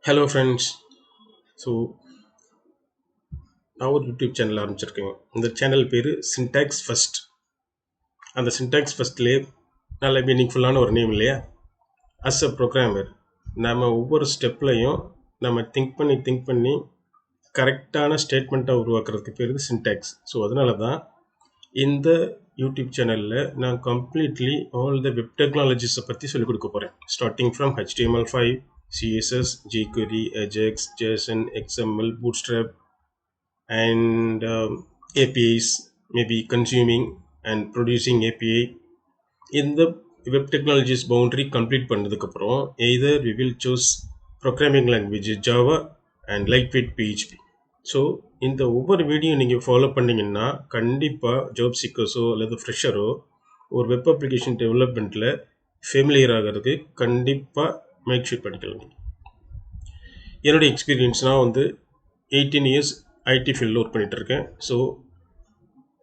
Hello friends. So நான் ஒரு YouTube channel ஆரம்பிச்சிருக்கேன். இந்த சேனல் பேர் சின்டாக்ஸ் ஃபர்ஸ்ட். அந்த சின்டாக்ஸ் ஃபர்ஸ்ட்லேயே நல்ல மீனிங்ஃபுல்லான ஒரு நேம் இல்லையா? அஸ் அ ப்ரோக்ராமர் நம்ம ஒவ்வொரு ஸ்டெப்லையும் நம்ம திங்க் பண்ணி கரெக்டான ஸ்டேட்மெண்ட்டாக உருவாக்குறதுக்கு பேர் சின்டாக்ஸ். ஸோ அதனால தான் இந்த யூடியூப் சேனலில் நான் கம்ப்ளீட்லி ஆல் த வெப் டெக்னாலஜிஸை பற்றி சொல்லிக் கொடுக்க போகிறேன். Starting from HTML5, CSS, jQuery, Ajax, JSON, XML, Bootstrap, and APIs, maybe consuming and producing API. In the web technologies boundary complete பண்ணதுக்கப்புறம் either we will choose programming language Java and lightweight PHP. So இந்த ஒவ்வொரு video நீங்கள் follow பண்ணிங்கன்னா கண்டிப்பாக job சீக்கர்ஸோ அல்லது ஃப்ரெஷரோ ஒரு web application டெவலப்மெண்ட்டில் familiar ஆகிறதுக்கு கண்டிப்பாக மேக் ஷூர் பண்ணிக்கலாம். என்னுடைய எக்ஸ்பீரியன்ஸ்னால் 18 இயர்ஸ் ஐடி ஃபீல்டில் ஒர்க் பண்ணிகிட்ருக்கேன். ஸோ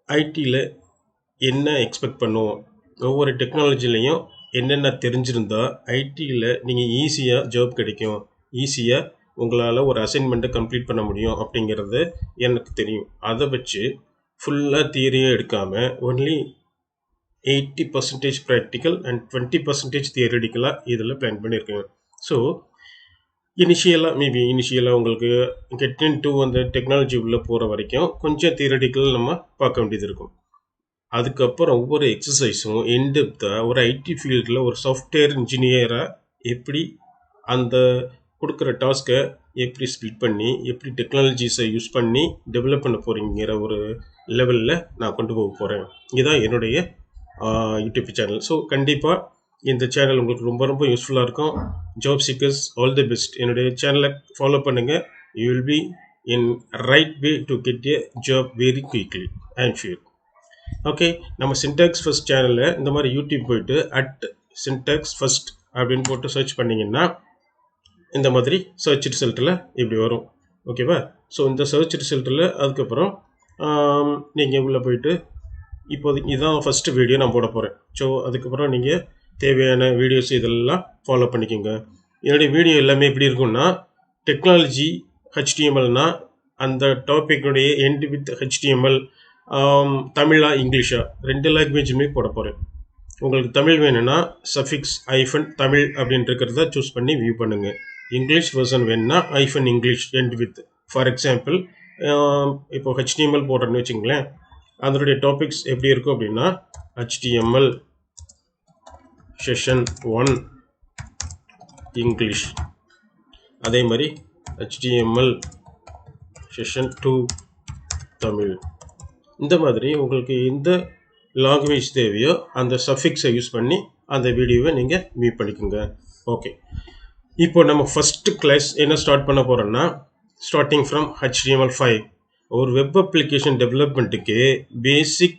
ஐடியில் என்ன எக்ஸ்பெக்ட் பண்ணுவோம், ஒவ்வொரு டெக்னாலஜிலையும் என்னென்ன தெரிஞ்சிருந்தால் ஐடியில் நீங்கள் ஈஸியாக ஜாப் கிடைக்கும், ஈஸியாக உங்களால் ஒரு அசைன்மெண்ட்டை கம்ப்ளீட் பண்ண முடியும் அப்படிங்கிறது எனக்கு தெரியும். அதை வச்சு ஃபுல்லாக தியரியாக எடுக்காமல் ஒன்லி 80% ப்ராக்டிக்கல் அண்ட் 20% தியரிட்டிக்கலாக இதில் பிளான் பண்ணியிருக்கேன். ஸோ இனிஷியலாக உங்களுக்கு கெட்டின் டூ அந்த டெக்னாலஜி உள்ளே போகிற வரைக்கும் கொஞ்சம் தியரட்டிக்கல் நம்ம பார்க்க வேண்டியது இருக்கும். அதுக்கப்புறம் ஒவ்வொரு எக்ஸசைஸும் இன்டெப்த்தாக ஒரு ஐடி ஃபீல்டில் ஒரு சாஃப்ட்வேர் இன்ஜினியராக எப்படி அந்த கொடுக்குற டாஸ்க்கை எப்படி ஸ்பிளிட் பண்ணி எப்படி டெக்னாலஜிஸை யூஸ் பண்ணி டெவலப் பண்ண போகிறீங்கிற ஒரு லெவலில் நான் கொண்டு போக போகிறேன். இதுதான் என்னுடைய யூடியூப் சேனல். ஸோ கண்டிப்பாக இந்த சேனல் உங்களுக்கு ரொம்ப ரொம்ப யூஸ்ஃபுல்லாக இருக்கும். Job seekers all the best. என்னுடைய சேனலை ஃபாலோ பண்ணுங்கள். You will be in right way to get a job very quickly. I am sure. Okay, நம்ம சின்டாக்ஸ் ஃபர்ஸ்ட் சேனலில் இந்த மாதிரி யூடியூப் போயிட்டு @சின்டாக்ஸ் ஃபர்ஸ்ட் அப்படின்னு போட்டு சர்ச் பண்ணிங்கன்னா இந்த மாதிரி சர்ச் ரிசல்ட்டில் இப்படி வரும். ஓகேவா? ஸோ இந்த சர்ச் ரிசல்ட்டில் அதுக்கப்புறம் நீங்கள் உள்ளே போயிட்டு இப்போதைக்கு இதுதான் ஃபஸ்ட்டு வீடியோ நான் போட போகிறேன். ஸோ அதுக்கப்புறம் நீங்கள் தேவையான வீடியோஸ் இதெல்லாம் ஃபாலோ பண்ணிக்கோங்க. என்னுடைய வீடியோ எல்லாமே எப்படி இருக்குன்னா டெக்னாலஜி HTMLனா அந்த டாப்பிக்குடைய எண்ட் வித் HTML, தமிழா இங்கிலீஷா 2 லாங்குவேஜுமே போட போகிறேன். உங்களுக்கு தமிழ் வேணும்னா சஃபிக்ஸ் தமிழ் அப்படின்னு இருக்கிறத சூஸ் பண்ணி வியூ பண்ணுங்கள். இங்கிலீஷ் வெர்ஷன் வேணும்னா English end with. For example இப்போ HTML போடுறேன்னு வச்சுங்களேன், அதனுடைய டாபிக்ஸ் எப்படி இருக்கும் அப்படின்னா HTML செஷன் 1 இங்கிலீஷ், அதே மாதிரி HTML செஷன் 2 தமிழ். இந்த மாதிரி உங்களுக்கு எந்த லாங்குவேஜ் தேவையோ அந்த சஃபிக்ஸை யூஸ் பண்ணி அந்த வீடியோவை நீங்கள் வியூ பண்ணிக்கோங்க. ஓகே, இப்போ நம்ம ஃபஸ்ட்டு கிளாஸ் என்ன ஸ்டார்ட் பண்ண போகிறோன்னா ஸ்டார்டிங் ஃப்ரம் HTML5. ஒரு வெப் அப்ளிகேஷன் டெவலப்மெண்ட்டுக்கு பேசிக்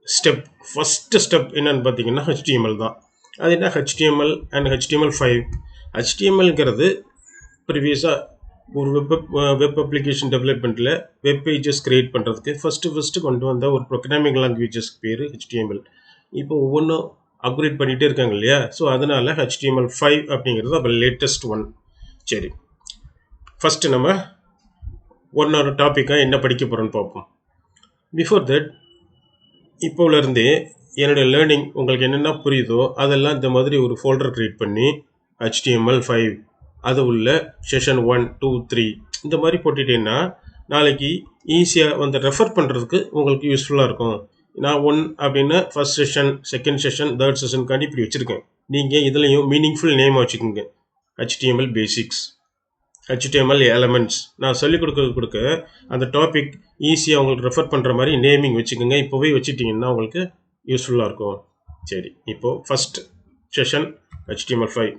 ஸ்டெப், ஃபஸ்ட்டு ஸ்டெப் என்னன்னு பார்த்தீங்கன்னா HTML தான். அது என்ன HTML அண்ட் HTML5? HTMLங்கிறது ப்ரீவியஸாக ஒரு வெப் அப்ளிகேஷன் டெவலப்மெண்ட்டில் வெப் பேஜஸ் க்ரியேட் பண்ணுறதுக்கு ஃபஸ்ட்டு கொண்டு வந்த ஒரு ப்ரோக்ராமிங் லாங்குவேஜஸ்க்கு பேர் HTML. இப்போ ஒவ்வொன்றும் அப்கிரேட் பண்ணிகிட்டே இருக்காங்க இல்லையா? ஸோ அதனால் HTML5 அப்படிங்கிறது அப்போ லேட்டஸ்ட் ஒன். சரி, ஃபஸ்ட்டு நம்ம ஒன்னொரு டாப்பிக்காக என்ன படிக்க போகிறோன்னு பார்ப்போம். பிஃபோர் தட் இப்போலேருந்தே என்னுடைய லேர்னிங் உங்களுக்கு என்னென்ன புரியுதோ அதெல்லாம் இந்த மாதிரி ஒரு ஃபோல்டர் க்ரியேட் பண்ணி HTML5 அது உள்ள செஷன் 1, 2, 3 இந்த மாதிரி போட்டுட்டேன்னா நாளைக்கு ஈஸியாக ரெஃபர் பண்ணுறதுக்கு உங்களுக்கு யூஸ்ஃபுல்லாக இருக்கும். நான் 1 அப்படின்னா first session, second session, third செஷனுக்காண்டி இப்படி வச்சுருக்கேன். நீங்கள் இதுலேயும் மீனிங்ஃபுல் நேம் வச்சுக்கோங்க. HTML basics, HTML elements. நான் சொல்லிக் கொடுக்க அந்த டாபிக் ஈஸியாக உங்களுக்கு ரெஃபர் பண்ணுற மாதிரி நேமிங் வச்சுக்கோங்க. இப்போவே வச்சுட்டிங்கன்னா உங்களுக்கு யூஸ்ஃபுல்லாக இருக்கும். சரி, இப்போது ஃபஸ்ட் செஷன் HTML5.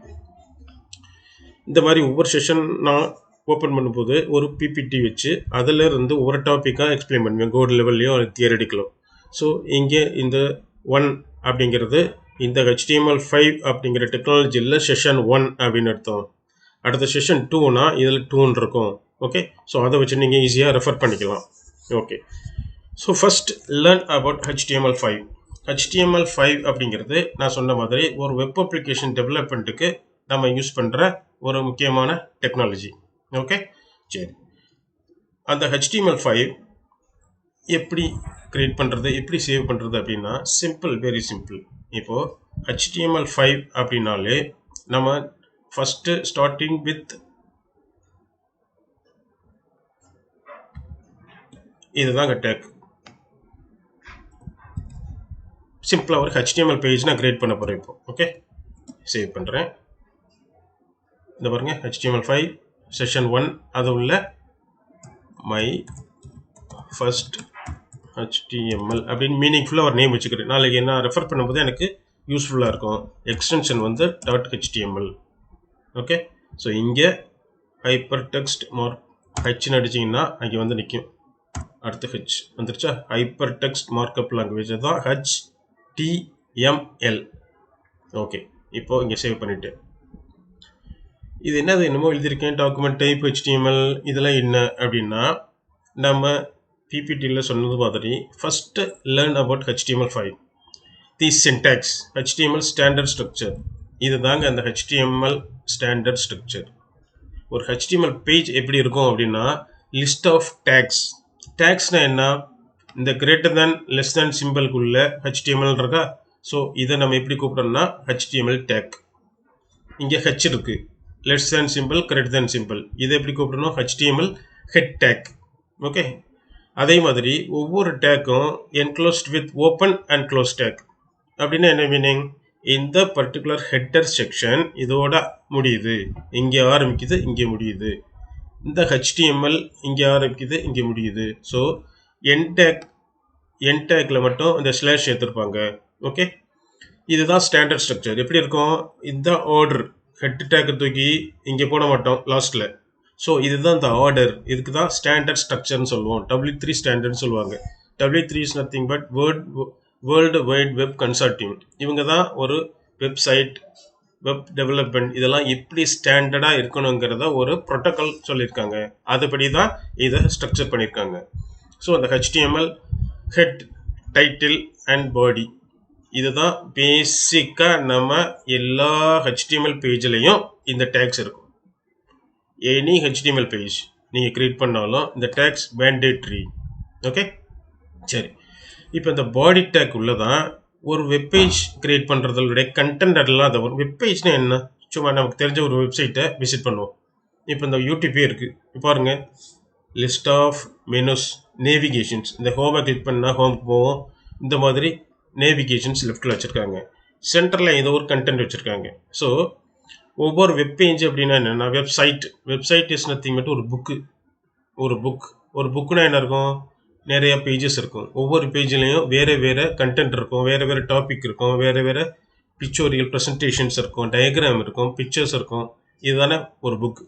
இந்த மாதிரி ஒவ்வொரு செஷன் நான் ஓப்பன் பண்ணும்போது ஒரு PPT வச்சு அதில் இருந்து ஒவ்வொரு டாப்பிக்காக எக்ஸ்பிளைன் பண்ணுவேன், கோட் லெவல்லையோ தியரிட்டிக்கலோ. ஸோ இங்கே இந்த 1 அப்படிங்கிறது இந்த HTML5 அப்படிங்கிற டெக்னாலஜியில் செஷன் 1 அப்படின்னு அர்த்தம். அடுத்த செஷன் 2னா இதில் 2 இருக்கும். ஓகே, ஸோ அதை வச்சு நீங்கள் ஈஸியாக ரெஃபர் பண்ணிக்கலாம். Okay, so first learn about HTML5. HTML5 அப்படிங்கிறது நான் சொன்ன மாதிரி ஒரு வெப் அப்ளிகேஷன் டெவலப்மெண்ட்டுக்கு நம்ம யூஸ் பண்ணுற ஒரு முக்கியமான டெக்னாலஜி. ஓகே, சரி. அந்த HTML5 எப்படி கிரியேட் பண்ணுறது, எப்படி சேவ் பண்ணுறது அப்படின்னா சிம்பிள், வெரி சிம்பிள். இப்போது HTML5 அப்படின்னாலே நம்ம ஃபஸ்ட்டு ஸ்டார்டிங் வித் இதுதாங்க டேக். சிம்பிளாக ஒரு HTML பேஜ் நான் கிரியேட் பண்ண போகிறேன் இப்போ. ஓகே, சேவ் பண்ணுறேன். இந்த பாருங்க, HTML5 செஷன் 1 அது உள்ள மை ஃபர்ஸ்ட் HTML அப்படின்னு மீனிங்ஃபுல்லாக ஒரு நேம் வச்சுக்கிறேன். நாளைக்கு என்ன ரெஃபர் பண்ணும்போது எனக்கு யூஸ்ஃபுல்லாக இருக்கும். எக்ஸ்டென்ஷன் வந்து .html. ஓகே, ஸோ இங்கே ஹைப்பர் டெக்ஸ்ட் மார்க் ஹெச்னு அடிச்சிங்கன்னா அங்கே வந்து நிற்கும். அடுத்து ஹெச் வந்துருச்சா? ஹைப்பர் டெக்ஸ்ட் மார்க்அப் லாங்குவேஜ் தான் HTML. ஓகே, இப்போது இங்கே சேவ் பண்ணிவிட்டு இது என்னது என்னமோ எழுதியிருக்கேன், டாக்குமெண்ட் டைப் HTML. இதெல்லாம் என்ன அப்படின்னா நம்ம பிபிடியில் சொன்னது மாதிரி first learn about HTML5. The syntax HTML standard structure. இது தாங்க அந்த HTML ஸ்டாண்டர்ட் ஸ்ட்ரக்சர். ஒரு HTML பேஜ் எப்படி இருக்கும் அப்படின்னா லிஸ்ட் ஆஃப் டேக்ஸ். டேக்ஸ்னா என்ன? இந்த கிரேட்டர் தேன் லெஸ் தேன் சிம்பிள்குள்ள HTML இருக்கா? ஸோ இதை நம்ம எப்படி கூப்பிடணும்னா HTML டேக். இங்கே ஹெச் இருக்கு, less than symbol, greater than symbol. இதை எப்படி கூப்பிடணும்? HTML head take. ஓகே, அதே மாதிரி ஒவ்வொரு டேக்கும் enclosed with open and close tag. அப்படின்னா என்ன மீனிங்? இந்த பர்டிகுலர் ஹெட்டர் செக்ஷன் இதோட முடியுது, இங்கே ஆரம்பிக்குது, இங்கே முடியுது. இந்த HTML இங்கே ஆரம்பிக்குது, இங்கே முடியுது. ஸோ என் டேக்கில் மட்டும் இந்த ஸ்லாஷ் சேர்த்துருப்பாங்க. ஓகே, இதுதான் ஸ்டாண்டர்ட் ஸ்ட்ரக்சர். எப்படி இருக்கும்? இந்த ஆர்டர் ஹெட் டேக்கை தூக்கி இங்கே போட மாட்டோம் லாஸ்ட்டில். ஸோ இதுதான் இந்த ஆர்டர். இதுக்கு தான் ஸ்டாண்டர்ட் ஸ்ட்ரக்சர்னு சொல்லுவோம். W3 ஸ்டாண்டர்ட்னு சொல்லுவாங்க. W3 is nothing but world wide web consortium. இவங்க தான் ஒரு வெப்சைட், வெப் டெவலப்மெண்ட் இதெல்லாம் எப்படி ஸ்டாண்டர்டாக இருக்கணுங்கிறத ஒரு ப்ரோட்டோக்கால் சொல்லியிருக்காங்க. அதுபடி தான் இதை ஸ்ட்ரக்சர் பண்ணியிருக்காங்க. ஸோ அந்த HTML head, title and body இதுதான் பேசிக்காக நம்ம எல்லா HTML பேஜ்லேயும் இந்த டேக்ஸ் இருக்கும். எனி HTML பேஜ் நீங்கள் க்ரியேட் பண்ணாலும் இந்த டேக்ஸ் மேண்டேட்ரி. ஓகே, சரி. இப்போ இந்த பாடி டேக் உள்ளதான் ஒரு வெப்பேஜ் கிரியேட் பண்ணுறதோடைய கண்டென்ட் எல்லாம். அதை ஒரு வெப்பேஜ்னா என்ன? சும்மா நமக்கு தெரிஞ்ச ஒரு வெப்சைட்டை விசிட் பண்ணுவோம். இப்போ இந்த யூடியூபே இருக்குது பாருங்க, லிஸ்ட் ஆஃப் மெனுஸ், நேவிகேஷன்ஸ். இந்த ஹோமை கிளிக் பண்ணால் ஹோம்க்கு போவோம். இந்த மாதிரி நேவிகேஷன்ஸ் லெஃப்டில் வச்சுருக்காங்க. சென்டரில் ஏதோ ஒரு கண்டென்ட் வச்சுருக்காங்க. ஸோ ஒவ்வொரு வெப்பேஜ் அப்படின்னா என்னென்னா வெப்சைட் இஸ் நத்திங் பட் ஒரு புக்கு. ஒரு புக்குனா என்ன இருக்கும்? நிறைய பேஜஸ் இருக்கும். ஒவ்வொரு பேஜ்லேயும் வேறு வேறு கண்டென்ட் இருக்கும், வேறு வேறு டாபிக் இருக்கும், வேறு வேறு பிக்சோரியல் ப்ரெசன்டேஷன்ஸ் இருக்கும், டயக்ராம் இருக்கும், பிக்சர்ஸ் இருக்கும். இதுதானே ஒரு புக்.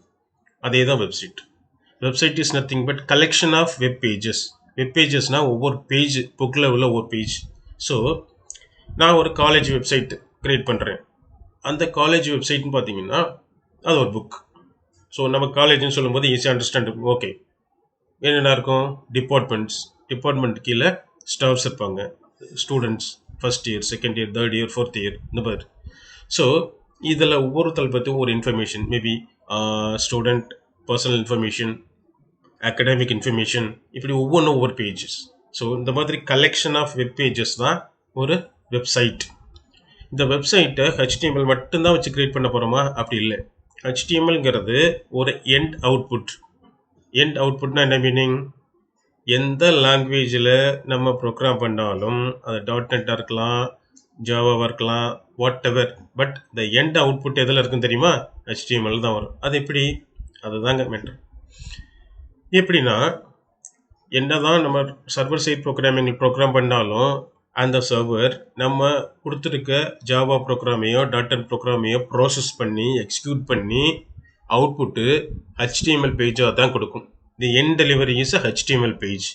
அதே தான் website is nothing but collection of web பேஜஸ்னால் ஒவ்வொரு பேஜ், புக்கில் உள்ள ஒவ்வொரு பேஜ். ஸோ நான் ஒரு காலேஜ் வெப்சைட் க்ரியேட் பண்ணுறேன். அந்த காலேஜ் வெப்சைட்னு பார்த்தீங்கன்னா அது ஒரு புக். ஸோ நம்ம காலேஜ்னு சொல்லும்போது ஈஸியாக அண்டர்ஸ்டாண்ட். ஓகே, என்னென்ன இருக்கும்? டிபார்ட்மெண்ட் கீழே ஸ்டாஃப்ஸ் இருப்பாங்க, students, first year, second year, third year, fourth year, இந்த மாதிரி. ஸோ இதில் ஒவ்வொருத்தரை பற்றியும் ஒரு information, maybe student personal information, academic information, இப்படி ஒவ்வொன்றும் ஒவ்வொரு பேஜஸ். ஸோ இந்த மாதிரி கலெக்ஷன் ஆஃப் வெப் பேஜஸ் தான் ஒரு வெப்சைட். இந்த வெப்சைட்டை HTML மட்டும்தான் வச்சு கிரியேட் பண்ண போகிறோமா? அப்படி இல்லை. HTMLங்கிறது ஒரு எண்ட் அவுட்புட்னா என்ன மீனிங்? எந்த லாங்குவேஜில் நம்ம ப்ரோக்ராம் பண்ணாலும் அது .NET இருக்கலாம், ஜாவாவாக இருக்கலாம், வாட் எவர், பட் இந்த எண்ட் அவுட்புட் எதில் இருக்குன்னு தெரியுமா? HTML தான் வரும். அது எப்படி? அதுதாங்க மேட்டர். எப்படின்னா என்னதான் நம்ம சர்வர் சைட் ப்ரோக்ராம் பண்ணாலும் அந்த சர்வர் நம்ம கொடுத்துருக்க ஜாவா ப்ரோக்ராமையோ .NET ப்ரோக்ராமையோ ப்ராசஸ் பண்ணி எக்ஸிக்யூட் பண்ணி அவுட்புட்டு HTML பேஜாக தான் கொடுக்கும். The end delivery is a HTML page.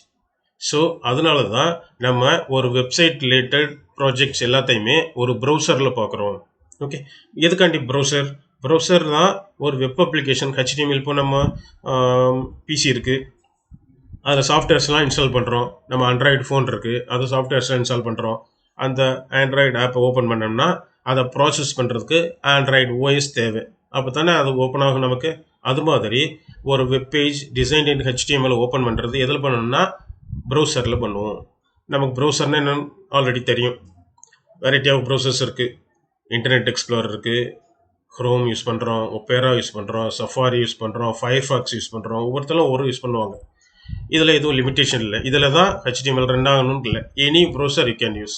So அதனால தான் நம்ம ஒரு வெப்சைட் ரிலேட்டட் ப்ராஜெக்ட்ஸ் எல்லாத்தையுமே ஒரு ப்ரௌசரில் பார்க்குறோம். ஓகே, எதுக்காண்டி ப்ரௌசர் தான் ஒரு வெப் அப்ளிகேஷன். HTML இப்போ நம்ம பிசி இருக்குது, அதில் சாஃப்ட்வேர்ஸ்லாம் இன்ஸ்டால் பண்ணுறோம். நம்ம ஆண்ட்ராய்டு ஃபோன் இருக்குது, அது சாஃப்ட்வேர்ஸ்லாம் இன்ஸ்டால் பண்ணுறோம். அந்த ஆண்ட்ராய்டு ஆப்பை ஓப்பன் பண்ணோம்னா அதை ப்ராசஸ் பண்ணுறதுக்கு ஆண்ட்ராய்டு OS தேவை. அப்போ தானே அது ஓப்பன் ஆகும் நமக்கு. அது மாதிரி ஒரு வெப் பேஜ் டிசைன் இன் HTML ஓப்பன் பண்ணுறது எதில் பண்ணணும்னா ப்ரௌசரில் பண்ணுவோம். நமக்கு ப்ரௌசர்னா என்னன்னு ஆல்ரெடி தெரியும். வெரைட்டி ஆஃப் ப்ரௌசர்ஸ் இருக்குது. இன்டர்நெட் எக்ஸ்ப்ளோரர் இருக்குது, க்ரோம் யூஸ் பண்ணுறோம், ஒப்பேரா யூஸ் பண்ணுறோம், சஃபாரி யூஸ் பண்ணுறோம், ஃபயர்ஃபாக்ஸ் யூஸ் பண்ணுறோம். ஒவ்வொருத்தரும் ஒரு யூஸ் பண்ணுவாங்க. இதில் எதுவும் லிமிட்டேஷன் இல்லை. இதில் தான் HTML ரன் ஆகணும்னு இல்லை. Any browser you can use.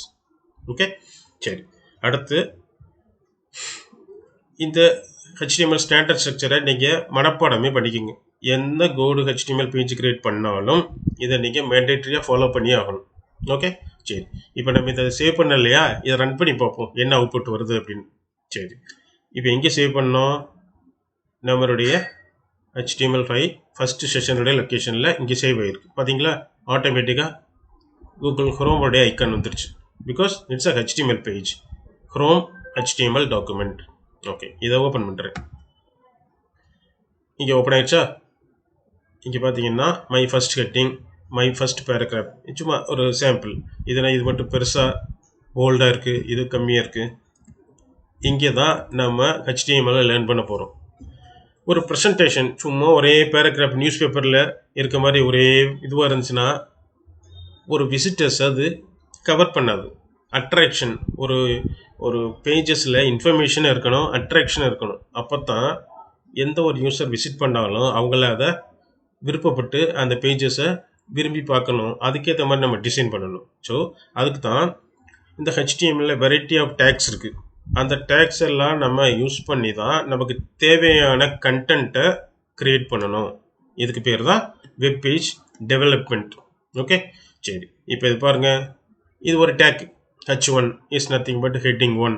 Okay, சரி. அடுத்து இந்த HTML ஸ்டாண்டர்ட் ஸ்ட்ரக்சரை நீங்கள் மனப்பாடமே பண்ணிக்கோங்க. எந்த கோடு HTML பேஜ் கிரியேட் பண்ணாலும் இதை நீங்கள் மேண்டேட்டரியாக ஃபாலோ பண்ணி ஆகணும். ஓகே, சரி. இப்போ நம்ம இதை சேவ் பண்ண இல்லையா, இதை ரன் பண்ணி பார்ப்போம் என்ன அவுட்புட் வருது அப்படின்னு. சரி, இப்போ எங்கே சேவ் பண்ணோம்? நம்மளுடைய HTML ஃபைல் ஃபஸ்ட்டு செஷனுடைய லொக்கேஷனில் இங்கே சேவ் ஆகிருக்கு. பார்த்தீங்களா, ஆட்டோமேட்டிக்காக கூகுள் க்ரோமோடைய ஐக்கான் வந்துருச்சு. Because it's a HTML page, Chrome HTML document. Okay, இதை ஓப்பன் பண்ணுறேன். இங்கே ஓப்பன் ஆயிடுச்சா? இங்கே பார்த்தீங்கன்னா my first heading, my first paragraph, சும்மா ஒரு சாம்பிள். இதனால் இது மட்டும் பெருசாக போல்டாக இருக்குது, இது கம்மியாக இருக்குது. இங்கே தான் நம்ம HTML லேர்ன் பண்ண போகிறோம். ஒரு ப்ரெசன்டேஷன் சும்மா ஒரே பேராகிராஃப் நியூஸ் பேப்பரில் இருக்க மாதிரி ஒரே இதுவாக இருந்துச்சுன்னா ஒரு விசிட்டர்ஸ் அது கவர் பண்ணாது. அட்ராக்ஷன், ஒரு ஒரு பேஜஸில் இன்ஃபர்மேஷன் இருக்கணும், அட்ராக்ஷன் இருக்கணும். அப்போ தான் எந்த ஒரு யூசர் விசிட் பண்ணாலும் அவங்கள அதை விருப்பப்பட்டு அந்த பேஜஸை விரும்பி பார்க்கணும். அதுக்கேற்ற மாதிரி நம்ம டிசைன் பண்ணணும். ஸோ அதுக்கு தான் இந்த HTML வெரைட்டி ஆஃப் டேக்ஸ் இருக்குது. அந்த டேக்ஸ் எல்லாம் நம்ம யூஸ் பண்ணி தான் நமக்கு தேவையான கண்டென்ட்டை க்ரியேட் பண்ணணும். இதுக்கு பேர் தான் வெப் பேஜ் டெவலப்மெண்ட். ஓகே, சரி. இப்போ இது பாருங்கள், இது ஒரு take. H1 is nothing but heading 1.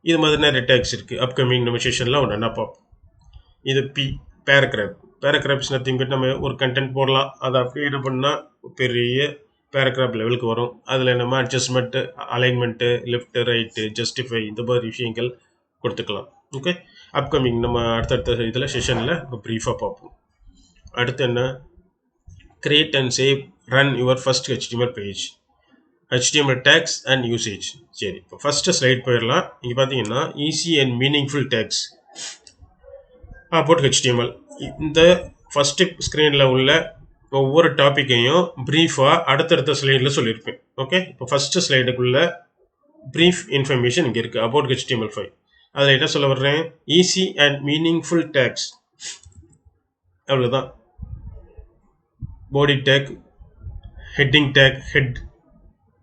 இது மாதிரி நிறைய டேக்ஸ் இருக்குது. அப்கமிங் நம்ம செஷனில் ஒன்று என்ன பார்ப்போம். இது P paragraph. Paragraph is nothing but நம்ம ஒரு கண்டென்ட் போடலாம். அதை அப்படியே என்ன பண்ணால் பெரிய பேராகிராஃப் லெவலுக்கு வரும். அதில் நம்ம adjustment, alignment, left, right, justify, இந்த மாதிரி விஷயங்கள் கொடுத்துக்கலாம். ஓகே, அப்கமிங் நம்ம அடுத்தடுத்த இதில் செஷனில் இப்போ ப்ரீஃபாக பார்ப்போம். அடுத்து என்ன, create and save run your first HTML page, HTML tags and usage. சரி, இப்போ ஃபஸ்ட்டு ஸ்லைட் போயிடலாம். இங்கே பார்த்தீங்கன்னா easy and meaningful tags about HTML. இந்த ஃபஸ்ட்டு ஸ்க்ரீனில் உள்ள ஒவ்வொரு டாப்பிக்கையும் ப்ரீஃபாக அடுத்தடுத்த ஸ்லைடில் சொல்லியிருப்பேன். ஓகே, இப்போ ஃபஸ்ட்டு ஸ்லைடுக்குள்ள ப்ரீஃப் இன்ஃபர்மேஷன் இங்கே இருக்குது அபவுட் HTML5. அதில் என்ன சொல்ல வர்றேன், ஈஸி அண்ட் மீனிங்ஃபுல் டேக்ஸ். அவ்வளோதான். Body tag, heading tag, head,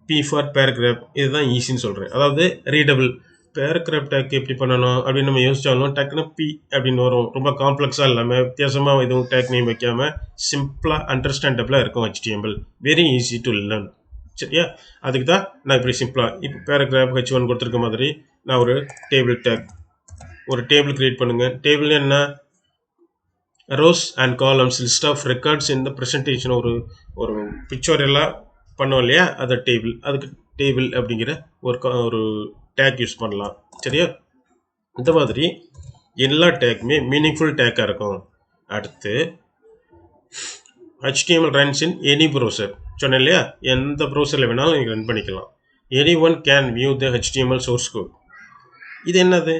P for paragraph, இதுதான் ஈஸின்னு சொல்கிறேன். அதாவது ரீடபிள். பேராகிராஃப் டேக் எப்படி பண்ணணும் அப்படின்னு நம்ம யோசிச்சாலும் டக்குன்னு P அப்படின்னு வரும். ரொம்ப காம்ப்ளெக்ஸாக இல்லாமல் வித்தியாசமாக எதுவும் டேக் நேம் வைக்காமல் சிம்பிளாக அண்டர்ஸ்டாண்டபிளாக இருக்கும் HTML. Very easy to learn. சரியா, அதுக்கு தான் நான் இப்படி சிம்பிளாக இப்போ பேராகிராஃப் H1 கொடுத்துருக்க மாதிரி நான் ஒரு டேபிள் டேக், ஒரு டேபிள் க்ரியேட் பண்ணுங்கள். டேபிள் என்ன, rows and columns, list of records இந்த ப்ரெசன்டேஷன். ஒரு பிக்சர் எல்லாம் பண்ணோம் இல்லையா, அதை டேபிள், அதுக்கு டேபிள் அப்படிங்கிற ஒரு டேக் யூஸ் பண்ணலாம். சரியா, இந்த மாதிரி எல்லா டேக்குமே மீனிங்ஃபுல் டேக்காக இருக்கும். அடுத்து HTML runs in any browser சொன்னேன் இல்லையா, எந்த ப்ரௌசரில் வேணாலும் நீங்கள் ரன் பண்ணிக்கலாம். Anyone can view the HTML source code. இது என்னது,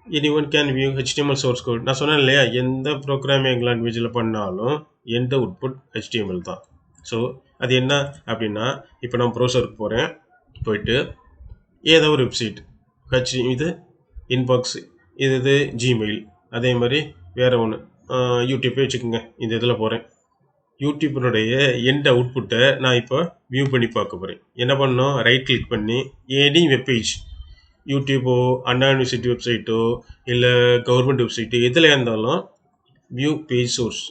anyone can view HTML source code? நான் சொன்னேன் இல்லையா, எந்த ப்ரோக்ராமிங் லாங்குவேஜில் பண்ணாலும் எந்த அவுட்புட் HTML தான். ஸோ அது என்ன அப்படின்னா, இப்போ நான் ப்ரௌசருக்கு போகிறேன், போயிட்டு ஏதோ ஒரு வெப்சைட் இது இன்பாக்ஸ், இது ஜிமெயில், அதே மாதிரி வேறு ஒன்று யூடியூப்பே வச்சுக்கோங்க. இந்த இதில் போகிறேன், யூடியூப்பினுடைய எண்ட் அவுட்புட்டை நான் இப்போ வியூ பண்ணி பார்க்க போகிறேன். என்ன பண்ணணும், ரைட் கிளிக் பண்ணி எனி வெப்பேஜ், யூடியூப்போ, அண்ணா யூனிவர்சிட்டி வெப்சைட்டோ, இல்லை கவர்மெண்ட் வெப்சைட்டு, எதில் இருந்தாலும் வியூ பேஜ் சோர்ஸ்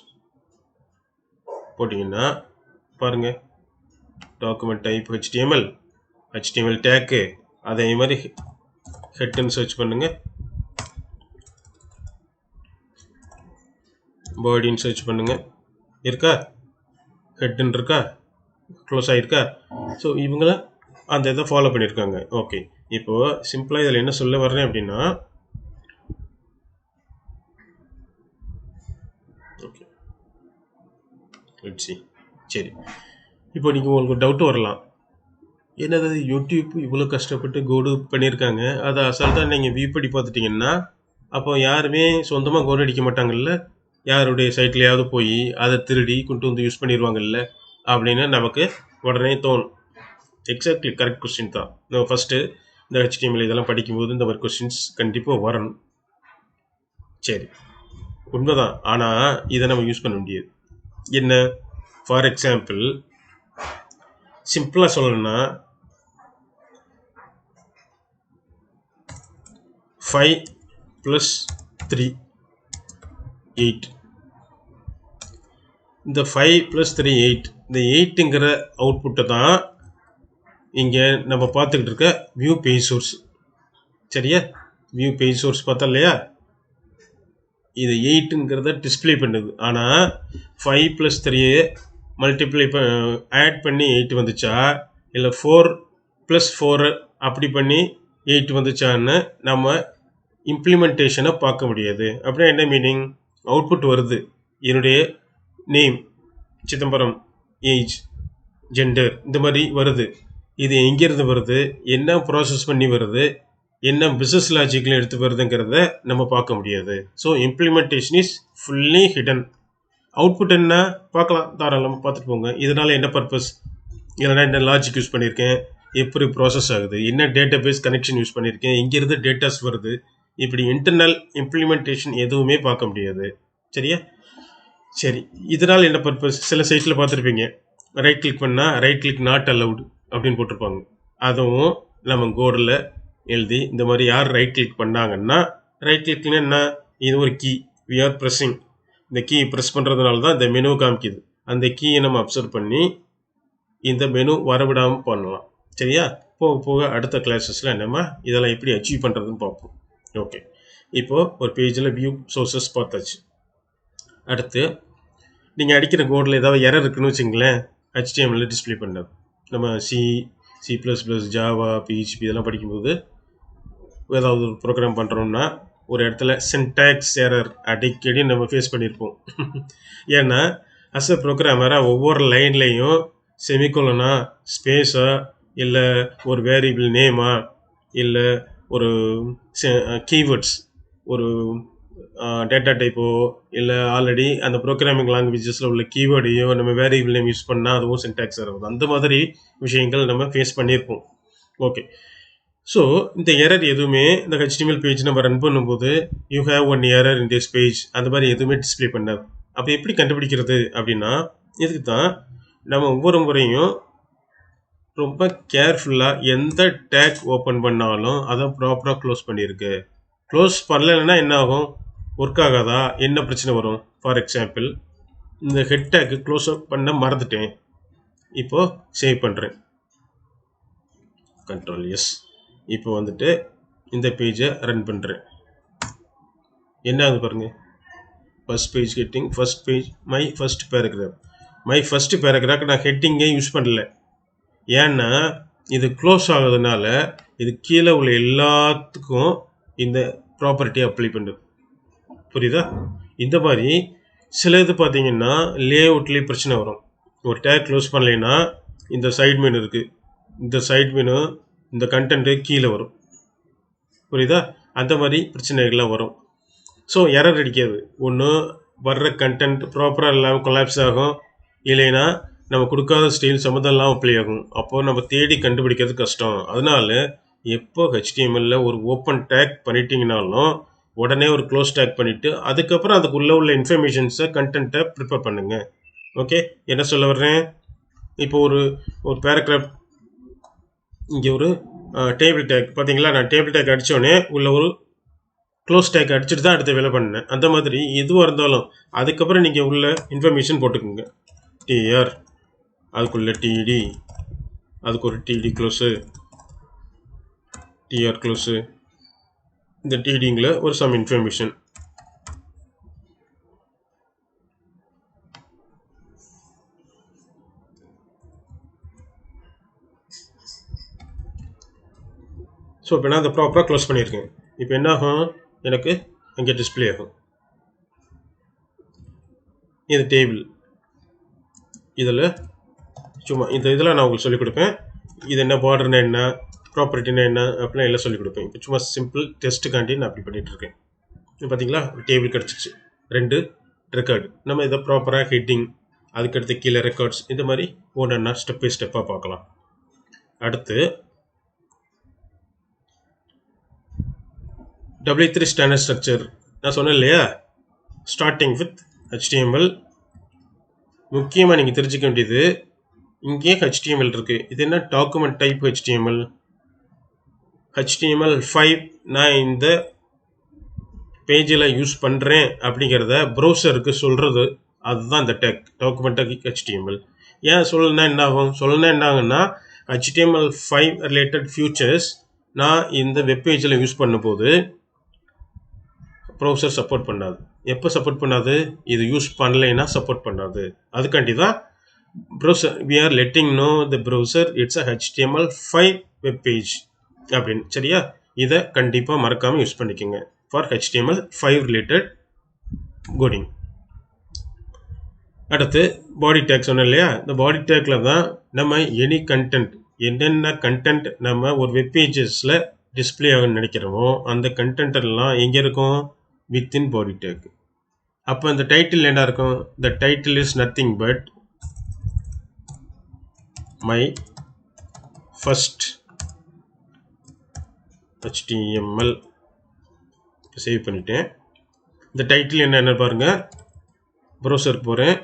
போட்டிங்கன்னா பாருங்கள், டாக்குமெண்ட் டைப் HTML டேக்கு, அதே மாதிரி ஹெட்டுன்னு சர்ச் பண்ணுங்கள், பாடின்னு சர்ச் பண்ணுங்கள். இருக்கா, ஹெட்டுன்னு இருக்கா, க்ளோஸ் ஆகிருக்கா? ஸோ இவங்களாம் அந்த இதை ஃபாலோ பண்ணியிருக்காங்க. ஓகே, இப்போது சிம்பிளாக இதில் என்ன சொல்ல வர்றேன் அப்படின்னா, ஓகே சரி, இப்போ நீங்கள் உங்களுக்கு டவுட்டு வரலாம், என்னது யூடியூப் இவ்வளோ கஷ்டப்பட்டு கோடு பண்ணியிருக்காங்க, அதை அசால்ட்டாக நீங்கள் வியூ பண்ணி பார்த்துட்டிங்கன்னா அப்போ யாருமே சொந்தமாக கோட் அடிக்க மாட்டாங்கல்ல, யாருடைய சைட்லையாவது போய் அதை திருடி கொண்டு வந்து யூஸ் பண்ணிடுவாங்கல்ல அப்படின்னு நமக்கு உடனே தோணும். எக்ஸாக்ட்லி கரெக்ட் கொஸ்டின் தான். நம்ம ஃபஸ்ட்டு இந்த HTML இதெல்லாம் படிக்கும்போது இந்த மாதிரி கொஸ்டின்ஸ் கண்டிப்பாக வரணும். சரி, உண்மைதான். ஆனால் இதை நம்ம யூஸ் பண்ண முடியாது. என்ன? ஃபார் எக்ஸாம்பிள் சிம்பிளாக சொல்லணும்னா 5 + 3 8. இந்த 5 + 3 8, இந்த 8ங்கிற அவுட்புட்டை தான் இங்கே நம்ம பார்த்துக்கிட்டு இருக்க வியூ பேஜ் சோர்ஸ். சரியா? வியூ பேஜ் சோர்ஸ் பார்த்தா இல்லையா? இது 8ங்கிறத டிஸ்பிளே பண்ணுது. ஆனால் 5 + 3 மல்டிப்ளை ஆட் பண்ணி 8 வந்துச்சா, இல்லை 4 + 4 அப்படி பண்ணி 8 வந்துச்சான்னு நம்ம இம்ப்ளிமெண்டேஷனை பார்க்க முடியாது. அப்படின்னா என்ன மீனிங்? அவுட்புட் வருது, என்னுடைய நேம் சிதம்பரம், ஏஜ், ஜெண்டர், இந்த மாதிரி வருது. இது எங்கேருந்து வருது, என்ன ப்ராசஸ் பண்ணி வருது, என்ன பிஸ்னஸ் லாஜிக்கில் எடுத்து வருதுங்கிறத நம்ம பார்க்க முடியாது. So implementation is fully hidden. Output என்ன பார்க்கலாம், தாராளமாக பார்த்துட்டு போங்க. இதனால் என்ன பர்பஸ், இல்லைனா என்ன லாஜிக் யூஸ் பண்ணியிருக்கேன், எப்படி ப்ராசஸ் ஆகுது, என்ன டேட்டா பேஸ் கனெக்ஷன் யூஸ் பண்ணியிருக்கேன், எங்கேருந்து டேட்டாஸ் வருது, இப்படி இன்டர்னல் இம்ப்ளிமெண்டேஷன் எதுவுமே பார்க்க முடியாது. சரியா? சரி, இதனால் என்ன பர்பஸ்? சில சைட்டில் பார்த்துருப்பீங்க, ரைட் கிளிக் பண்ணால் ரைட் கிளிக் நாட் அலவுட் அப்படின்னு போட்டிருப்பாங்க. அதுவும் நம்ம கோடில் எழுதி இந்த மாதிரி யார் ரைட் கிளிக் பண்ணாங்கன்னா, ரைட் கிளிக்னா என்ன, இது ஒரு கீ, வி ஆர் ப்ரெஸ்ஸிங். இந்த கீ ப்ரெஸ் பண்ணுறதுனால தான் இந்த மெனு காமிக்குது. அந்த கீயை நம்ம அப்சர்வ் பண்ணி இந்த மெனு வரவிடாமல் பண்ணலாம். சரியா? போக போக அடுத்த கிளாஸஸில் நம்ம இதெல்லாம் எப்படி அச்சீவ் பண்ணுறதுன்னு பார்ப்போம். ஓகே, இப்போது ஒரு பேஜில் வியூ சோர்சஸ் பார்த்தாச்சு. அடுத்து நீங்கள் அடிக்கிற கோடில் ஏதாவது எரர் இருக்குன்னு வச்சுங்களேன், HTML டிஸ்பிளே பண்ணது. நம்ம C++, ஜாவா, PHP இதெல்லாம் படிக்கும்போது ஏதாவது ஒரு ப்ரோக்ராம் பண்ணுறோம்னா ஒரு இடத்துல சின்டாக்ஸ் எரர் அடிக்கடி நம்ம ஃபேஸ் பண்ணியிருப்போம். ஏன்னா அஸ் அ ப்ரோக்ராமராக ஒவ்வொரு லைன்லேயும் செமிகோலனா, ஸ்பேஸா, இல்லை ஒரு வேரியபிள் நேமா, இல்லை ஒரு கீவேர்ட்ஸ், ஒரு டேட்டா டைப்போ, இல்லை ஆல்ரெடி அந்த ப்ரோக்ராமிங் லாங்குவேஜஸில் உள்ள கீவேர்டையோ நம்ம வேரியபிள் நேம் யூஸ் பண்ணால் அதுவும் சின்டாக்ஸ் எரர். அந்த மாதிரி விஷயங்கள் நம்ம ஃபேஸ் பண்ணியிருப்போம். ஓகே, ஸோ இந்த எரர் எதுவுமே இந்த HTML பேஜ் நம்ம ரன் பண்ணும்போது you have one error in this page அந்த மாதிரி எதுவுமே டிஸ்பிளே பண்ணாது. அப்போ எப்படி கண்டுபிடிக்கிறது அப்படின்னா, இதுக்கு தான் நம்ம ஒவ்வொரு முறையும் ரொம்ப கேர்ஃபுல்லாக எந்த டேக் ஓப்பன் பண்ணாலும் அதை ப்ராப்பராக க்ளோஸ் பண்ணியிருக்கு. க்ளோஸ் பண்ணலைன்னா என்ன ஆகும், ஒர்க் ஆகாதா, என்ன பிரச்சனை வரும்? ஃபார் எக்ஸாம்பிள் இந்த ஹெட் டேக்கு க்ளோஸ் பண்ண மறந்துட்டேன், இப்போது சேவ் பண்ணுறேன், கண்ட்ரோல் எஸ். இப்போ வந்துட்டு இந்த பேஜை ரன் பண்ணுறேன். என்ன ஆகுது பாருங்கள், first page heading, first page, my first paragraph. My first paragraph நான் ஹெட்டிங்கே யூஸ் பண்ணல. ஏன்னா இது க்ளோஸ் ஆகுறதுனால இது கீழே உள்ள எல்லாத்துக்கும் இந்த ப்ராப்பர்ட்டி அப்ளை பண்ணுது. புரியுதா? இந்த மாதிரி சில இது பார்த்தீங்கன்னா லே அவுட்லேயே பிரச்சனை வரும். ஒரு டேக் க்ளோஸ் பண்ணலைன்னா இந்த சைட் மெனு இருக்குது, இந்த சைட் மெனு இந்த கண்டென்ட்டு கீழே வரும். புரியுதா? அந்த மாதிரி பிரச்சனைகள்லாம் வரும். ஸோ எரர் அடிக்காது. ஒன்று வர்ற கண்டென்ட் ப்ராப்பராக இல்லாமல் கொலாப்ஸ் ஆகும், இல்லைன்னா நம்ம கொடுக்காத ஸ்டைல் சம்மந்தம் இல்லாமல் அப்ளை ஆகும். அப்போது நம்ம தேடி கண்டுபிடிக்கிறது கஷ்டம். அதனால எப்போ HTML ஒரு ஓப்பன் டேக் பண்ணிட்டீங்கனாலும் உடனே ஒரு க்ளோஸ் டேக் பண்ணிவிட்டு அதுக்கப்புறம் அதுக்குள்ளே உள்ள இன்ஃபர்மேஷன்ஸை கண்டென்ட்டை ப்ரிப்பேர் பண்ணுங்கள். ஓகே, என்ன சொல்ல வர்றேன், இப்போ ஒரு பேராகிராஃப், இங்கே ஒரு டேபிள் டேக் பார்த்தீங்களா, நான் டேபிள் டேக் அடித்தோடனே உள்ள ஒரு க்ளோஸ் டேக் அடிச்சுட்டு தான் அடுத்த வேலை பண்ணேன். அந்த மாதிரி எதுவாக இருந்தாலும் அதுக்கப்புறம் நீங்கள் உள்ள இன்ஃபர்மேஷன் போட்டுக்கோங்க. TR, அதுக்குள்ள TD, அதுக்கு ஒரு TD க்ளோஸு, TR க்ளோஸு, இந்த TDங்கில் ஒரு சம் இன்ஃபர்மேஷன். ஸோ இப்போ நான் அதை ப்ராப்பராக க்ளோஸ் பண்ணியிருக்கேன். இப்போ என்ன ஆகும், எனக்கு அங்கே டிஸ்பிளே ஆகும். இது டேபிள், இதில் சும்மா இந்த இதெல்லாம் நான் உங்களுக்கு சொல்லிக் கொடுப்பேன். இது என்ன, பார்டர்னா என்ன, ப்ராப்பர்ட்டினா என்ன அப்படிலாம் எல்லாம் சொல்லிக் கொடுப்பேன். இப்போ சும்மா சிம்பிள் டெஸ்ட்டுக்காண்டி நான் அப்படி பண்ணிகிட்ருக்கேன். பார்த்தீங்களா டேபிள் கிடச்சிச்சு 2 ரெக்கார்டு. நம்ம இதை ப்ராப்பராக ஹெட்டிங், அதுக்கடுத்து கீழே ரெக்கார்ட்ஸ், இந்த மாதிரி ஒன்றா ஸ்டெப் பை ஸ்டெப்பாக பார்க்கலாம். அடுத்து W3 ஸ்டாண்டர்ட் ஸ்ட்ரக்சர் நான் சொன்னேன் இல்லையா, ஸ்டார்டிங் வித் HTML. முக்கியமாக நீங்கள் தெரிஞ்சுக்க வேண்டியது, இங்கே HTML இருக்குது. இது என்ன டாக்குமெண்ட் டைப் HTML. HTML5 நான் இந்த பேஜில் யூஸ் பண்ணுறேன் அப்படிங்கிறத ப்ரௌசருக்கு சொல்கிறது, அதுதான் இந்த டேக் டாக்குமெண்ட் HTML. ஏன் சொல்லணுன்னா என்ன ஆகும், சொல்லணுன்னா என்ன ஆகுன்னா HTML5 ரிலேட்டட் ஃபியூச்சர்ஸ் நான் இந்த வெப்பேஜில் யூஸ் பண்ணும்போது ப்ரௌசர் சப்போர்ட் பண்ணாது. எப்போ சப்போர்ட் பண்ணாது, இது யூஸ் பண்ணலைன்னா சப்போர்ட் பண்ணாது. அதுக்காண்டி தான் browser we are letting know the browser it's a HTML5 web page அப்படின்னு. சரியா, இதை கண்டிப்பாக மறக்காமல் யூஸ் பண்ணிக்கோங்க ஃபார் HTML5 ரிலேட்டட் கோடிங். அடுத்து பாடி டேக் சொன்னேன் இல்லையா, இந்த பாடி டேக்கில் தான் நம்ம எனி கண்டென்ட், என்னென்ன கண்டென்ட் நம்ம ஒரு வெப் பேஜஸில் டிஸ்பிளே ஆகுன்னு நினைக்கிறோமோ அந்த கண்டென்ட் எல்லாம் எங்கே இருக்கும், வித்தின் பாடி டேக். அப்போ இந்த டைட்டில் என்ன இருக்கும், the title is nothing but my first HTML. Save பண்ணிட்டேன். இந்த டைட்டில் என்னென்ன பாருங்கள், ப்ரௌசருக்கு போகிறேன்,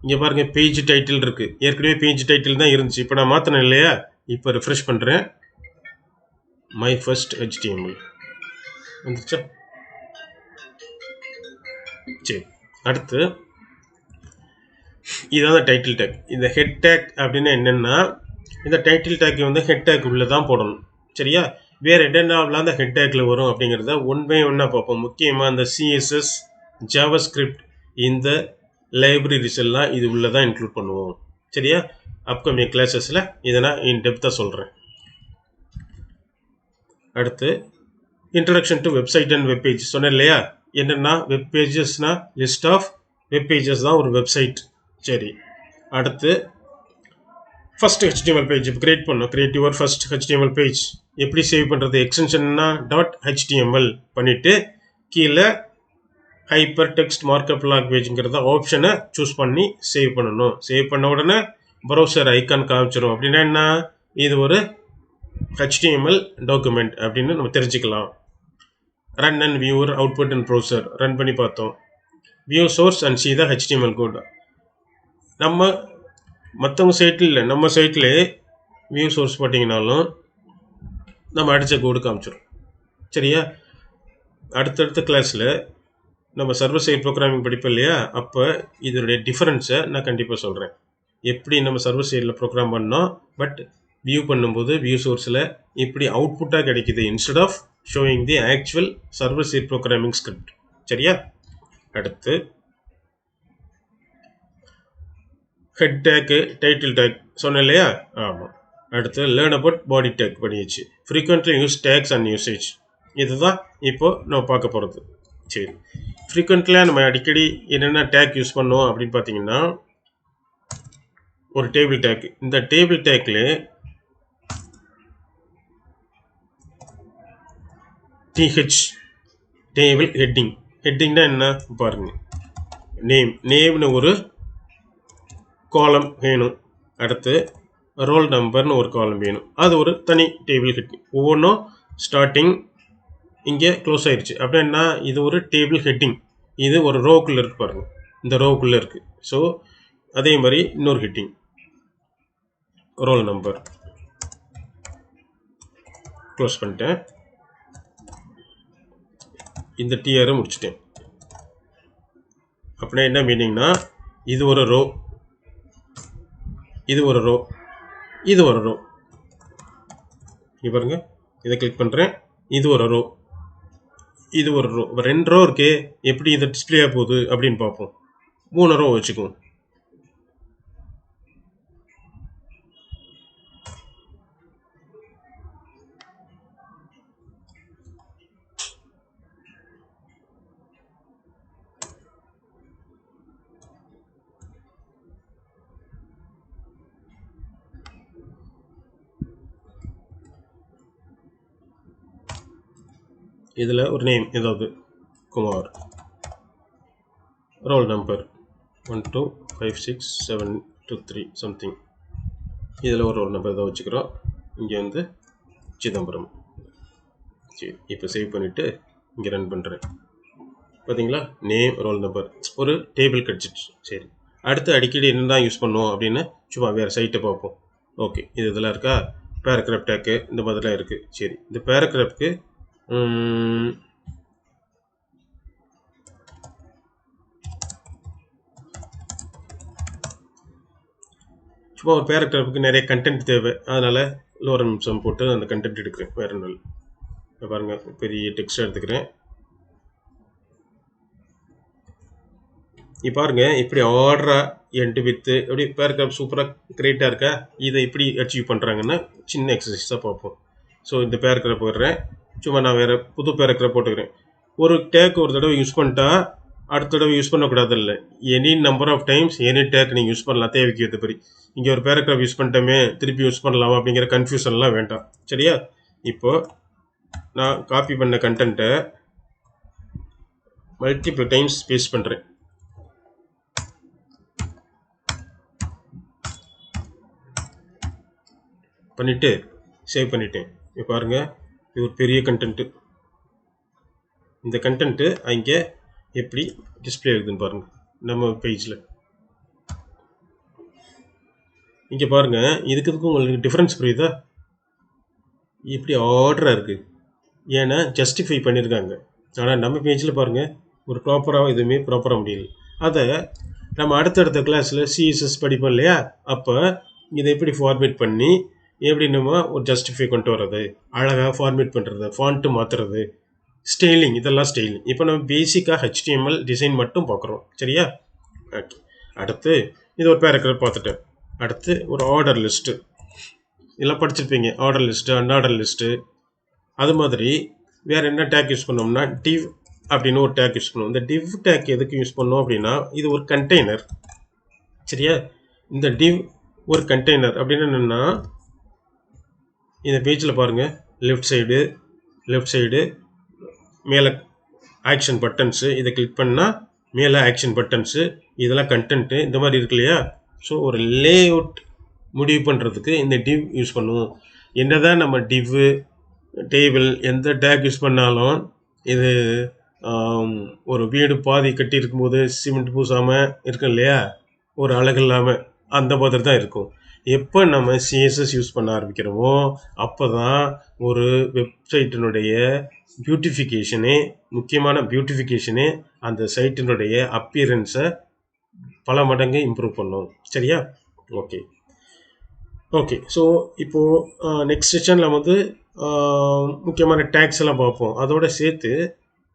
இங்கே பாருங்கள் பேஜ் டைட்டில் இருக்குது. ஏற்கனவே பேஜ் டைட்டில் தான் இருந்துச்சு, இப்போ நான் மாற்றினேன் இல்லையா, இப்போ ரெஃப்ரெஷ் பண்ணுறேன், மை ஃபர்ஸ்ட் HTML வந்துருச்சா. சரி, அடுத்து இதான் டைட்டில் டேக். இந்த ஹெட் டேக் அப்படின்னா என்னென்னா, இந்த டைட்டில் டேக் வந்து ஹெட் டேக் உள்ளே தான் போடணும். சரியா, வேறு என்னென்னலாம் அந்த ஹெட் டேக்கில் வரும் அப்படிங்கிறத ஒன் பை ஒன்னாக பார்ப்போம். முக்கியமாக இந்த CSS, JavaScript, இந்த லைப்ரரிஸ் எல்லாம் இது உள்ளே தான் இன்க்ளூட் பண்ணுவோம். சரியா, அப்கமிங் கிளாஸஸில் இதை நான் இன் டெப்த்தாக சொல்கிறேன். அடுத்து introduction to website and web page சொன்னேன் இல்லையா, என்னென்னா வெப் பேஜஸ்னால் லிஸ்ட் ஆஃப் வெப் பேஜஸ் தான் ஒரு வெப்சைட். சரி, அடுத்து ஃபர்ஸ்ட் HTML பேஜ் கிரியேட் பண்ணோம். Create your first HTML page எப்படி சேவ் பண்ணுறது, எக்ஸ்டென்ஷன்னா .html பண்ணிவிட்டு கீழே ஹைப்பர் டெக்ஸ்ட் மார்க்அப் லாங்குவேஜ்ங்கிறத ஆப்ஷனை சூஸ் பண்ணி சேவ் பண்ணணும். சேவ் பண்ண உடனே ப்ரௌசர் ஐக்கான் காமிச்சிடும். அப்படின்னா என்ன, இது ஒரு HTML டாக்குமெண்ட் அப்படின்னு நம்ம தெரிஞ்சுக்கலாம். Run and viewer output and browser run பண்ணி பார்த்தோம். View source and see the HTML code. நம்ம மற்றவங்க சைட்டில் இல்லை, நம்ம சைட்லே வியூ சோர்ஸ் போட்டிங்கனாலும் நம்ம அடித்த கோடு காமிச்சிடும். சரியா, அடுத்தடுத்த கிளாஸில் நம்ம சர்வர் சைட் ப்ரோக்ராமிங் படிப்போம் இல்லையா, அப்போ இதனுடைய டிஃபரன்ஸை நான் கண்டிப்பாக சொல்கிறேன். எப்படி நம்ம சர்வர் சைடில் ப்ரோக்ராம் பண்ணோம், பட் வியூ பண்ணும்போது வியூ சோர்ஸில் இப்படி அவுட்புட்டாக கிடைக்குது instead of showing the actual server side programming script. சரியா, அடுத்து ஹெட் டேக்கு டைட்டில் டேக் சொன்னேன் இல்லையா, ஆமாம். அடுத்து லேர்ன் அபவுட் பாடி டேக் பண்ணிடுச்சு. Frequently use tags and usage, இதுதான் இப்போது நம்ம பார்க்க போகிறது. சரி, ஃப்ரீக்வெண்ட்லியாக நம்ம அடிக்கடி என்னென்ன டேக் யூஸ் பண்ணுவோம் அப்படின்னு பார்த்தீங்கன்னா, ஒரு டேபிள் டேக். இந்த டேபிள் டேக்கில் TH டேபிள் ஹெட்டிங். ஹெட்டிங்னா என்ன பாருங்கள், நேம்னு ஒரு காலம் வேணும். அடுத்து ரோல் நம்பர்னு ஒரு காலம் வேணும், அது ஒரு தனி டேபிள் ஹெட்டிங். ஒவ்வொன்றும் ஸ்டார்டிங் இங்கே க்ளோஸ் ஆயிடுச்சு அப்படின்னா இது ஒரு டேபிள் ஹெட்டிங். இது ஒரு ரோக்குள்ளே இருக்குது பாருங்கள், இந்த ரோக்குள்ளே இருக்குது. ஸோ அதே மாதிரி இன்னொரு ஹெட்டிங் ரோல் நம்பர் க்ளோஸ் பண்ணிட்டேன். இந்த டிஆரை முடிச்சிட்டேன். அப்படின்னா என்ன மீனிங்னா, இது ஒரு ரோ, இது ஒரு ரோ, இது ஒரு ரோ. பாருங்க, இதை கிளிக் பண்ணுறேன், இது ஒரு ரோ, இது ஒரு ரோ. 2 ரோ இருக்கே, எப்படி இதை டிஸ்பிளே ஆக போகுது அப்படின்னு பார்ப்போம். 3 ரோ வச்சுக்குவோம். இதில் ஒரு நேம் ஏதாவது Kumar. Roll number 1256723 something. இதில் ஒரு ரோல் நம்பர் தான் வச்சுக்கிறோம். இங்கே வந்து சிதம்பரம். சரி, இப்போ சேவ் பண்ணிவிட்டு இங்கே ரன் பண்ணுறேன். பார்த்தீங்களா, நேம் ரோல் நம்பர் ஒரு டேபிள் கிடச்சிடுச்சு. சரி, அடுத்து அடிக்கடி என்ன தான் யூஸ் பண்ணுவோம் அப்படின்னு சும்மா வேறு சைட்டை பார்ப்போம். ஓகே, இது இதெல்லாம் இருக்கா, பேராகிராஃப் டேக்கு இந்த மாதிரிலாம் இருக்குது. சரி, இந்த பேராகிராஃப்க்கு சும்மா ஒரு பேராகிராஃபுக்கு நிறைய கண்டென்ட் தேவை, அதனால் லோரல் நிமிஷம் போட்டு அந்த கண்டென்ட் எடுக்கிறேன். வேறு நாள் பாருங்கள், பெரிய டெக்ஸ்ட் எடுத்துக்கிறேன். இப்போ பாருங்கள், இப்படி ஆர்டராக எண்டு வித்து எப்படி பேராகிராஃப் சூப்பராக கிரியேட்டாக இருக்கா. இதை எப்படி அச்சீவ் பண்ணுறாங்கன்னா சின்ன எக்ஸசைஸாக பார்ப்போம். ஸோ இந்த பேராகிராஃப் போடுறேன், சும்மா நான் வேறு புது பேராகிராஃப் போட்டுக்கிறேன். ஒரு டேக் ஒரு தடவை யூஸ் பண்ணிட்டா அடுத்த தடவை யூஸ் பண்ணக்கூடாது இல்லை, any number of times any tag நீங்கள் யூஸ் பண்ணலாம், தேவைக்கு ஏற்ற மாதிரி. இங்கே ஒரு பேராகிராஃப் யூஸ் பண்ணிட்டோமே திருப்பி யூஸ் பண்ணலாமா அப்படிங்கிற கன்ஃபியூஷன்லாம் வேண்டாம். சரியா, இப்போது நான் காப்பி பண்ண கண்டென்ட்டை மல்டிபிள் டைம்ஸ் பேஸ்ட் பண்ணுறேன். பண்ணிவிட்டு சேவ் பண்ணிட்டேன். இப்போ பாருங்கள், இது ஒரு பெரிய கண்டென்ட்டு. இந்த கண்டென்ட்டு அங்கே எப்படி டிஸ்பிளே ஆகுதுன்னு பாருங்கள் நம்ம பேஜில். இங்கே பாருங்கள், இதுக்கு உங்களுக்கு டிஃப்ரென்ஸ் புரியுதா, எப்படி ஆர்டராக இருக்குது. ஏன்னா ஜஸ்டிஃபை பண்ணியிருக்காங்க. ஆனால் நம்ம பேஜில் பாருங்கள், ஒரு ப்ராப்பராக எதுவுமே ப்ராப்பராக முடியல. அதை நம்ம அடுத்தடுத்த கிளாஸில் சிஎஸ்எஸ் படிப்போம் இல்லையா, அப்போ இதை எப்படி ஃபார்மேட் பண்ணி எப்படி நம்ம ஒரு ஜஸ்டிஃபை கொண்டு வர்றது, அழகாக ஃபார்மேட் பண்ணுறது, ஃபாண்ட்டு மாற்றுறது, ஸ்டைலிங், இதெல்லாம் ஸ்டைலிங். இப்போ நம்ம பேசிக்காக HTML டிசைன் மட்டும் பார்க்குறோம். சரியா, ஓகே. அடுத்து இது ஒரு பேராகிராஃப் பார்த்துட்டேன். அடுத்து ஒரு ஆர்டர் லிஸ்ட்டு, இதெல்லாம் படிச்சிருப்பீங்க, ஆர்டர் லிஸ்ட்டு, அன்ஆர்டர் லிஸ்ட்டு. அது மாதிரி வேறு என்ன டேக் யூஸ் பண்ணோம்னா டிவ் அப்படின்னு ஒரு டேக் யூஸ் பண்ணுவோம். இந்த டிவ் டேக் எதுக்கு யூஸ் பண்ணோம் அப்படின்னா இது ஒரு கண்டெய்னர். சரியா, இந்த டிவ் ஒரு கண்டெய்னர் அப்படின்னு என்னென்னா, இந்த பேஜில் பாருங்கள், லெஃப்ட் சைடு மேலே ஆக்ஷன் பட்டன்ஸு, இதை கிளிக் பண்ணால் மேலே ஆக்ஷன் பட்டன்ஸு, இதெல்லாம் கண்டென்ட்டு இந்த மாதிரி இருக்கு இல்லையா. ஸோ ஒரு லே அவுட் முடிவு பண்ணுறதுக்கு இந்த டிவ் யூஸ் பண்ணுவோம். என்ன தான் நம்ம டிவ்வு டேபிள் எந்த டேக் யூஸ் பண்ணாலும் இது ஒரு வீடு பாதி கட்டி இருக்கும்போது சிமெண்ட் பூசாமல் இருக்கும் இல்லையா, ஒரு அழகு இல்லாமல், அந்த மாதிரி தான் இருக்கும். எப்போ நம்ம சிஎஸ்எஸ் யூஸ் பண்ண ஆரம்பிக்கிறோமோ அப்போ தான் ஒரு வெப்சைட்டினுடைய பியூட்டிஃபிகேஷனே, முக்கியமான பியூட்டிஃபிகேஷனே அந்த சைட்டினுடைய அப்பியரன்ஸை பல மடங்கு இம்ப்ரூவ் பண்ணும். சரியா, ஓகே. ஸோ இப்போது நெக்ஸ்ட் செஷனில் வந்து முக்கியமான டேக்ஸ் எல்லாம் பார்ப்போம். அதோடு சேர்த்து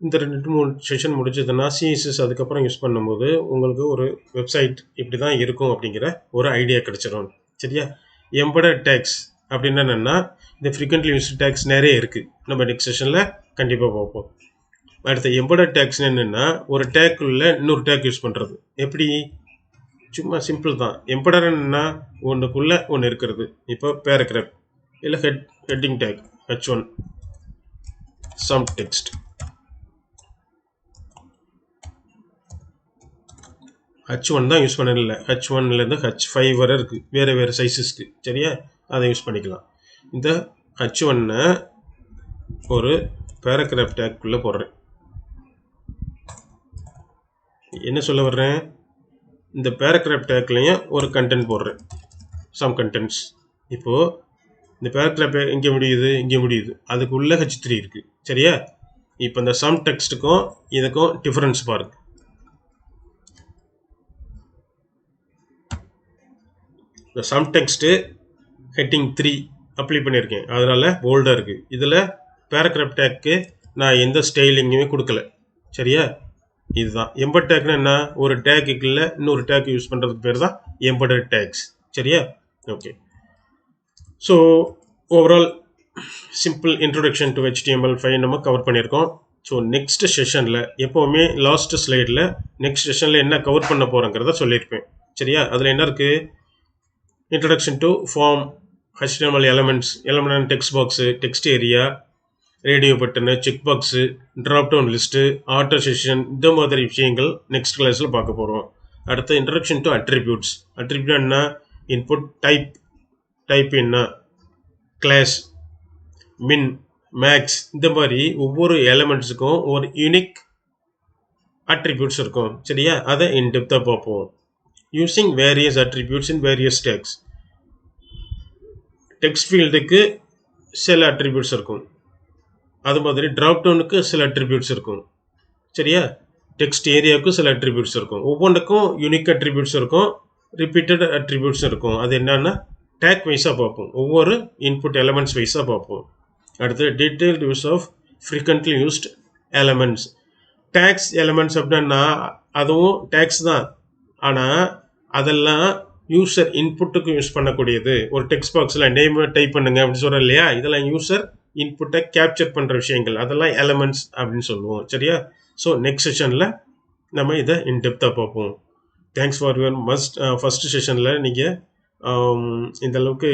இந்த 2-3 செஷன் முடிஞ்சதுன்னா சிஎஸ்எஸ் அதுக்கப்புறம் யூஸ் பண்ணும்போது உங்களுக்கு ஒரு வெப்சைட் இப்படி தான் இருக்கும் அப்படிங்கிற ஒரு ஐடியா கிடச்சிடும். சரியா, எம்பெடட் டேக்ஸ் அப்படின்னா என்னென்னா, இந்த ஃப்ரீக்வெண்ட்லி யூஸ்டு டேக்ஸ் நிறைய இருக்குது, நம்ம நெக்ஸ்ட் செஷனில் கண்டிப்பாக பார்ப்போம். அடுத்த எம்பெடட் டேக்ஸ் என்னென்னா, ஒரு டேக்குள்ள இன்னொரு டேக் யூஸ் பண்ணுறது. எப்படி, சும்மா சிம்பிள் தான். எம்பெடட்னா ஒன்றுக்குள்ளே ஒன்று இருக்கிறது. இப்போ பேராகிராஃப் இல்லை heading take H1 some text, H1 தான் யூஸ் பண்ணல, H1லேருந்து H5 வரை இருக்குது, வேறு சைஸஸ்க்கு. சரியா, அதை யூஸ் பண்ணிக்கலாம். இந்த H1-ஐ ஒரு பேராகிராஃப் டேக்குள்ளே போடுறேன். என்ன சொல்ல வர்றேன், இந்த பேராகிராஃப் டேக்லையும் ஒரு கண்டென்ட் போடுறேன், சம் கண்டென்ட்ஸ். இப்போது இந்த பேராகிராஃப் இங்கே முடியுது, அதுக்குள்ளே H3 இருக்குது. சரியா, இப்போ இந்த சம் டெக்ஸ்ட்டுக்கும் இதுக்கும் டிஃப்ரென்ஸ் பாருங்கள். இந்த சம் டெக்ஸ்ட்டு ஹெட்டிங் 3 அப்ளை பண்ணியிருக்கேன், அதனால் போல்டாக இருக்குது. இதில் பேராகிராஃப் டேக்கு நான் எந்த ஸ்டைலிங்குமே கொடுக்கல. சரியா, இதுதான் எம்பெட் டேக்னா என்ன, ஒரு டேக்குள்ள இன்னொரு டேக் யூஸ் பண்ணுறதுக்கு பேர் தான் எம்பெடட் டேக்ஸ். சரியா, okay. So overall simple introduction to HTML5 நம்ம கவர் பண்ணியிருக்கோம். ஸோ நெக்ஸ்ட் செஷனில் எப்போவுமே லாஸ்ட் ஸ்லைடில் நெக்ஸ்ட் செஷனில் என்ன கவர் பண்ண போகிறோங்கிறத சொல்லியிருப்பேன். சரியா, அதில் என்ன இருக்குது, introduction to form, HTML elements, element text box, text area, radio button, check box, drop down list, auto session இந்த மாதிரி விஷயங்கள் நெக்ஸ்ட் கிளாஸில் பார்க்க போகிறோம். அடுத்து இன்ட்ரடக்ஷன் டு அட்ரிபியூட்ஸ். அட்ரிபியூட் என்ன? இன்புட், டைப் என்ன, கிளாஸ், மின், மேக்ஸ் இந்த மாதிரி ஒவ்வொரு எலமெண்ட்ஸுக்கும் ஒரு யூனிக் அட்ரிபியூட்ஸ் இருக்கும். சரியா? அதை இன்டெப்த்தாக பார்ப்போம். Using various attributes in various text. Text ஃபீல்டுக்கு சில அட்ரிபியூட்ஸ் இருக்கும். அது மாதிரி ட்ராப் டவுனுக்கு சில அட்ரிபியூட்ஸ் இருக்கும். சரியா? டெக்ஸ்ட் ஏரியாவுக்கும் சில அட்ரிபியூட்ஸ் இருக்கும். ஒவ்வொன்றுக்கும் யூனிக் அட்ரிபியூட்ஸ் இருக்கும், ரிப்பீட்டட் அட்ரிபியூட்ஸ் இருக்கும். அது என்னன்னா டேக் வைஸாக பார்ப்போம். ஒவ்வொரு இன்புட் எலமெண்ட்ஸ் வைஸாக பார்ப்போம். அடுத்து detailed use of frequently used elements. Tags elements அப்படின்னா அதுவும் டேக்ஸ் தான், ஆனால் அதெல்லாம் யூசர் இன்புட்டுக்கு யூஸ் பண்ணக்கூடியது. ஒரு டெக்ஸ்ட் பாக்ஸில் நேம் டைப் பண்ணுங்க அப்படின்னு சொல்கிறோம் இல்லையா, இதெல்லாம் யூசர் இன்புட்டை கேப்சர் பண்ணுற விஷயங்கள், அதெல்லாம் எலமெண்ட்ஸ் அப்படின்னு சொல்லுவோம். சரியா? ஸோ நெக்ஸ்ட் செஷனில் நம்ம இதை இன்டெப்த்தாக பார்ப்போம். தேங்க்ஸ் ஃபார் யுவர் ஃபஸ்ட்டு செஷனில் நீங்கள் இந்த அளவுக்கு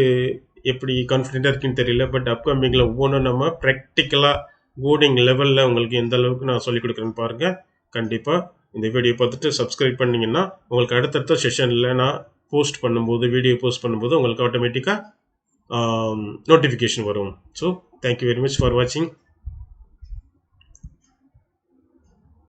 எப்படி கான்ஃபிடென்ட்டாக இருக்குன்னு தெரியல, பட் அப்கமிங்கில் ஒவ்வொன்றும் நம்ம ப்ராக்டிக்கலாக கோடிங் லெவலில் உங்களுக்கு எந்த அளவுக்கு நான் சொல்லிக் கொடுக்குறேன்னு பாருங்கள். கண்டிப்பாக இந்த வீடியோ பார்த்துட்டு சப்ஸ்கிரைப் பண்ணிங்கன்னா உங்களுக்கு அடுத்தடுத்த செஷனில் நான் போஸ்ட் பண்ணும்போது, வீடியோ போஸ்ட் பண்ணும்போது உங்களுக்கு ஆட்டோமேட்டிக்காக நோட்டிஃபிகேஷன் வரும். So thank you very much for வாட்சிங்.